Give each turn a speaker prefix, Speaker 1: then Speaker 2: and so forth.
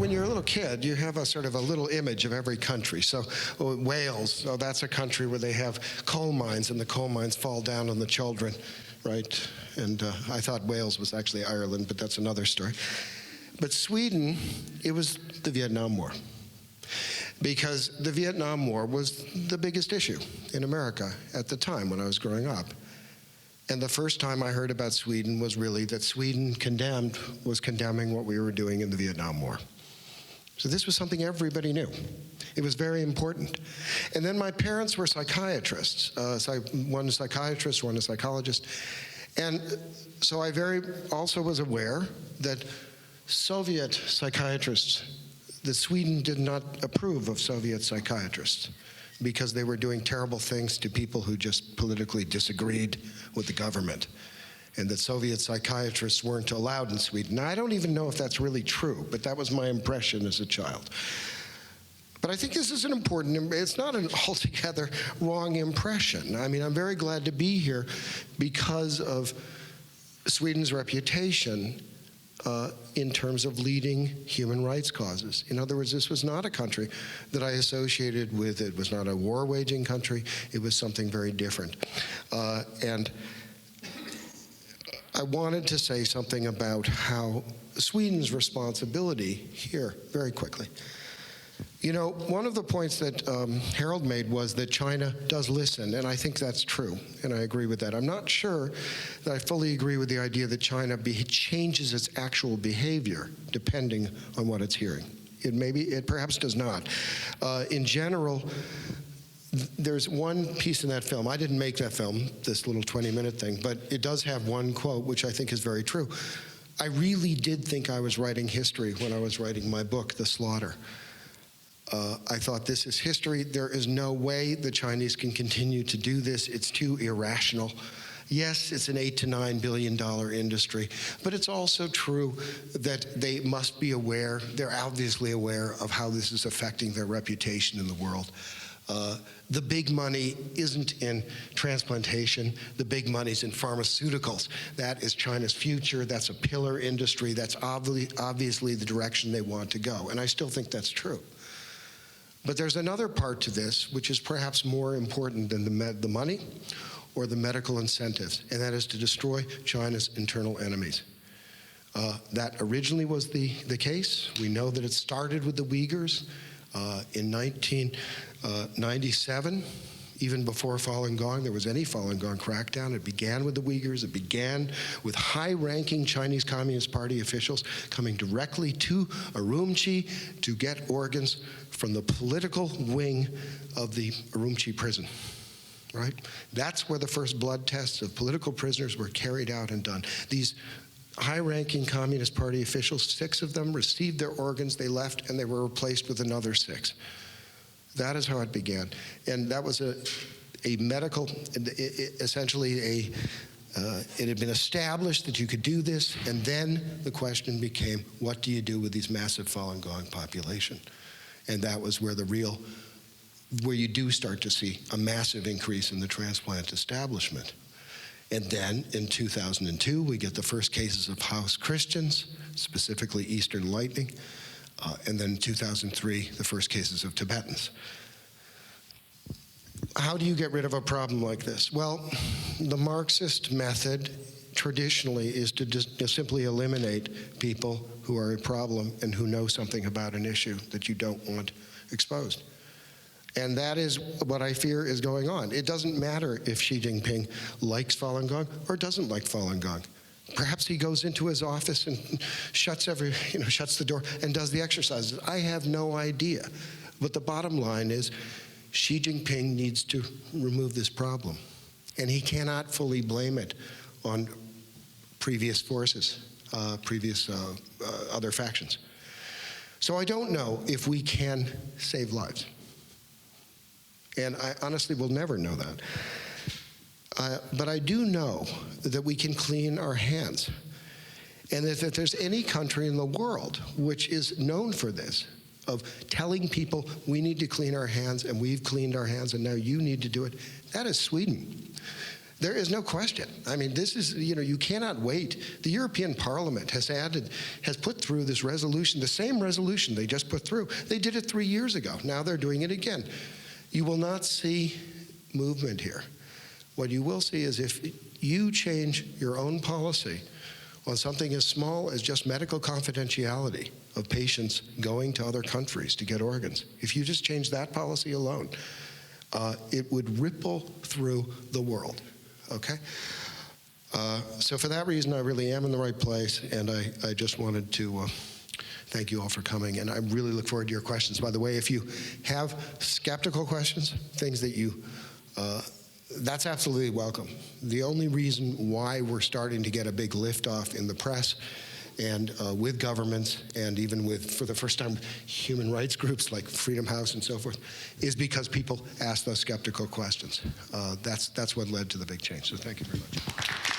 Speaker 1: when you're a little kid, you have a sort of a little image of every country. So Wales, so that's a country where they have coal mines, and the coal mines fall down on the children, right? And I thought Wales was actually Ireland, but that's another story. But Sweden, it was the Vietnam War. Because the Vietnam War was the biggest issue in America at the time when I was growing up. And the first time I heard about Sweden was really that Sweden was condemning what we were doing in the Vietnam War. So this was something everybody knew. It was very important. And then my parents were psychiatrists, one a psychiatrist, one a psychologist. And so I also was aware that Soviet psychiatrists, that Sweden did not approve of Soviet psychiatrists because they were doing terrible things to people who just politically disagreed with the government, and that Soviet psychiatrists weren't allowed in Sweden. Now, I don't even know if that's really true, but that was my impression as a child. But I think this is it's not an altogether wrong impression. I mean, I'm very glad to be here because of Sweden's reputation in terms of leading human rights causes. In other words, this was not a country that I associated with. It was not a war-waging country. It was something very different. And I wanted to say something about how Sweden's responsibility here, very quickly. You know, one of the points that Harold made was that China does listen, and I think that's true, and I agree with that. I'm not sure that I fully agree with the idea that China changes its actual behavior depending on what it's hearing. It perhaps does not. In general, there's one piece in that film. I didn't make that film, this little 20-minute thing, but it does have one quote which I think is very true. I really did think I was writing history when I was writing my book, The Slaughter. I thought, this is history. There is no way the Chinese can continue to do this. It's too irrational. Yes, it's an $8 to $9 billion industry, but it's also true that they must be aware, they're obviously aware of how this is affecting their reputation in the world. The big money isn't in transplantation. The big money's in pharmaceuticals. That is China's future. That's a pillar industry. That's obviously the direction they want to go, and I still think that's true. But there's another part to this which is perhaps more important than the money or the medical incentives, and that is to destroy China's internal enemies. That originally was the case. We know that it started with the Uyghurs in 1997. Even before Falun Gong, there was any Falun Gong crackdown. It began with the Uyghurs. It began with high-ranking Chinese Communist Party officials coming directly to Urumqi to get organs from the political wing of the Urumqi prison, right? That's where the first blood tests of political prisoners were carried out and done. These high-ranking Communist Party officials, 6 of them received their organs, they left, and they were replaced with another 6. That is how it began. And that was a medical, essentially it had been established that you could do this, and then the question became, what do you do with these massive Falun Gong population? And that was where where you do start to see a massive increase in the transplant establishment. And then in 2002, we get the first cases of house Christians, specifically Eastern Lightning. And then in 2003, the first cases of Tibetans. How do you get rid of a problem like this? Well, the Marxist method traditionally is to simply eliminate people who are a problem and who know something about an issue that you don't want exposed. And that is what I fear is going on. It doesn't matter if Xi Jinping likes Falun Gong or doesn't like Falun Gong. Perhaps he goes into his office and shuts the door and does the exercises. I have no idea. But the bottom line is Xi Jinping needs to remove this problem. And he cannot fully blame it on previous forces, other factions. So I don't know if we can save lives. And I honestly will never know that. But I do know that we can clean our hands. And that if there's any country in the world which is known for this, of telling people we need to clean our hands and we've cleaned our hands and now you need to do it, that is Sweden. There is no question. I mean, this is, you cannot wait. The European Parliament has put through this resolution, the same resolution they just put through. They did it 3 years ago. Now they're doing it again. You will not see movement here. What you will see is if you change your own policy on something as small as just medical confidentiality of patients going to other countries to get organs, if you just change that policy alone, it would ripple through the world. Okay? So for that reason, I really am in the right place, and I just wanted to thank you all for coming, and I really look forward to your questions. By the way, if you have skeptical questions, things that that's absolutely welcome. The only reason why we're starting to get a big lift-off in the press and with governments and even with, for the first time, human rights groups like Freedom House and so forth, is because people ask those skeptical questions. That's what led to the big change. So thank you very much.